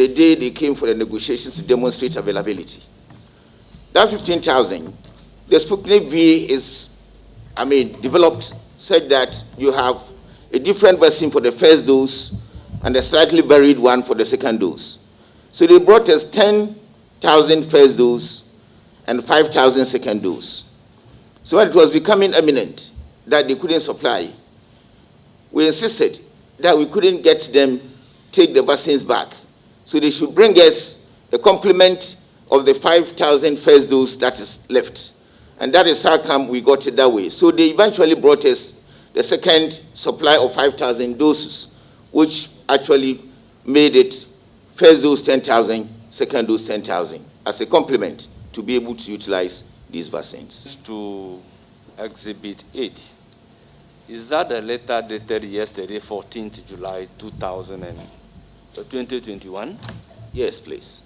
the day they came for the negotiations to demonstrate availability. That 15,000, the Sputnik V is, developed such that you have a different vaccine for the first dose and a slightly varied one for the second dose. So they brought us 10,000 first dose and 5,000 second dose. So when it was becoming imminent that they couldn't supply, we insisted that we couldn't get them take the vaccines back. So they should bring us a complement of the 5,000 first dose that is left. And that is how come we got it that way. So they eventually brought us the second supply of 5,000 doses, which actually made it first dose 10,000, second dose 10,000, as a complement to be able to utilize these vaccines. To Exhibit 8. Is that the letter dated yesterday, 14th July 2021? Yes, please.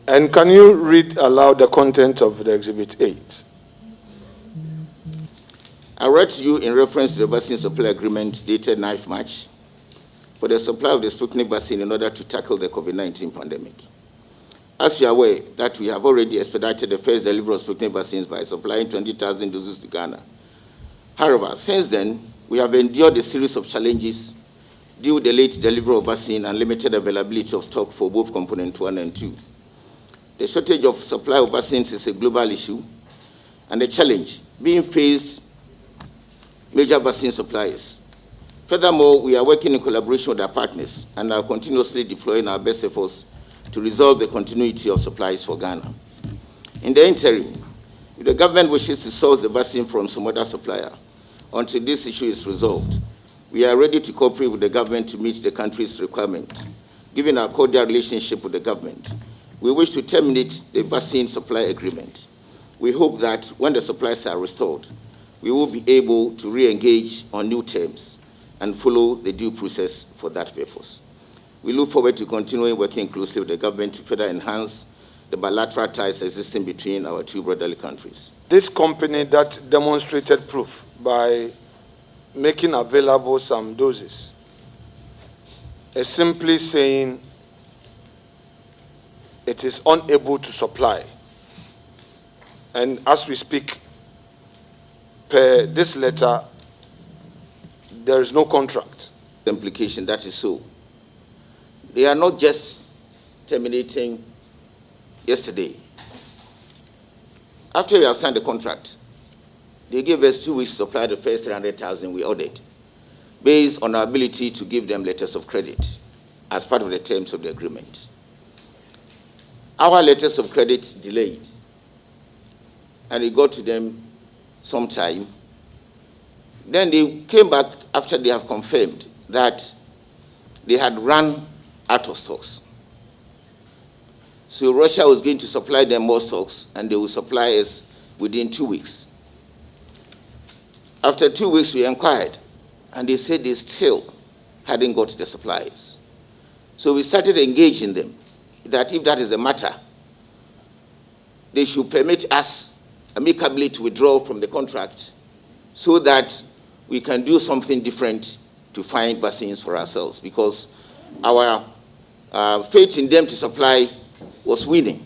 And can you read aloud the content of the Exhibit 8? I read to you in reference to the vaccine supply agreement dated 9th March for the supply of the Sputnik vaccine in order to tackle the COVID-19 pandemic. As you are aware that we have already expedited the first delivery of Sputnik vaccines by supplying 20,000 doses to Ghana. However, since then, we have endured a series of challenges due to the late delivery of vaccine and limited availability of stock for both component 1 and 2. The shortage of supply of vaccines is a global issue, and the challenge being faced major vaccine suppliers. Furthermore, we are working in collaboration with our partners and are continuously deploying our best efforts to resolve the continuity of supplies for Ghana. In the interim, if the government wishes to source the vaccine from some other supplier until this issue is resolved, we are ready to cooperate with the government to meet the country's requirement. Given our cordial relationship with the government, we wish to terminate the vaccine supply agreement. We hope that when the supplies are restored, we will be able to re-engage on new terms and follow the due process for that purpose. We look forward to continuing working closely with the government to further enhance the bilateral ties existing between our two brotherly countries. This company that demonstrated proof by making available some doses is simply saying it is unable to supply. And as we speak, per this letter, there is no contract. The implication, that is so. They are not just terminating yesterday. After we have signed the contract, they gave us 2 weeks to supply the first 300,000 we ordered, based on our ability to give them letters of credit as part of the terms of the agreement. Our letters of credit delayed, and it got to them sometime. Then they came back after they have confirmed that they had run out of stocks. So Russia was going to supply them more stocks, and they will supply us within 2 weeks. After 2 weeks, we inquired, and they said they still hadn't got the supplies. So we started engaging them that if that is the matter, they should permit us amicably to withdraw from the contract so that we can do something different to find vaccines for ourselves, because our faith in them to supply was winning.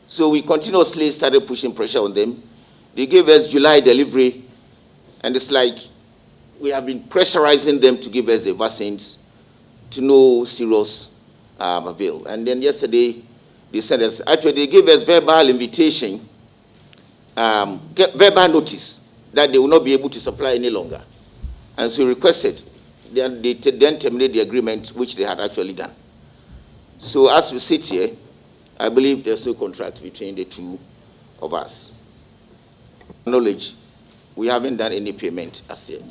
So we continuously started pushing pressure on them. They gave us July delivery, and it's like we have been pressurizing them to give us the vaccines to no serious avail. And then yesterday, they sent us, actually they gave us verbal invitation, verbal notice that they will not be able to supply any longer. And so we requested they then terminate the agreement, which they had actually done. So as we sit here, I believe there's no contract between the two of us. Knowledge, we haven't done any payment as yet.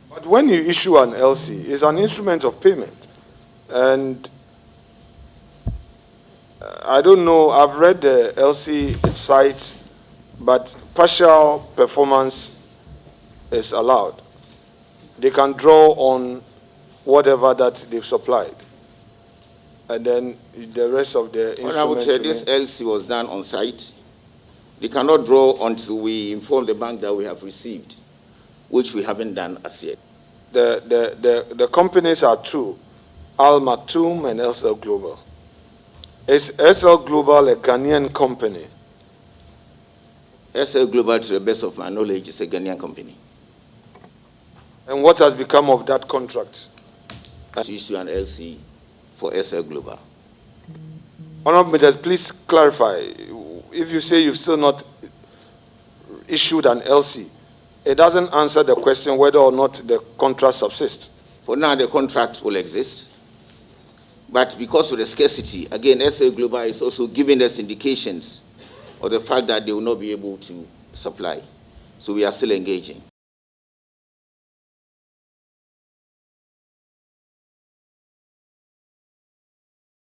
But when you issue an LC, it's an instrument of payment. And I don't know, I've read the LC site, but partial performance is allowed. They can draw on whatever that they've supplied. And then the rest of the instrument. I would say this LC was done on site. They cannot draw until we inform the bank that we have received, which we haven't done as yet. the companies are two, Al Maktoum and SL Global. Is SL Global a Ghanaian company? SL Global, to the best of my knowledge, is a Ghanaian company. And what has become of that contract? To issue an LC for SL Global. Honorable Ministers, please clarify. If you say you've still not issued an LC, it doesn't answer the question whether or not the contract subsists. For now, the contract will exist. But because of the scarcity, again, SL Global is also giving us indications of the fact that they will not be able to supply. So we are still engaging.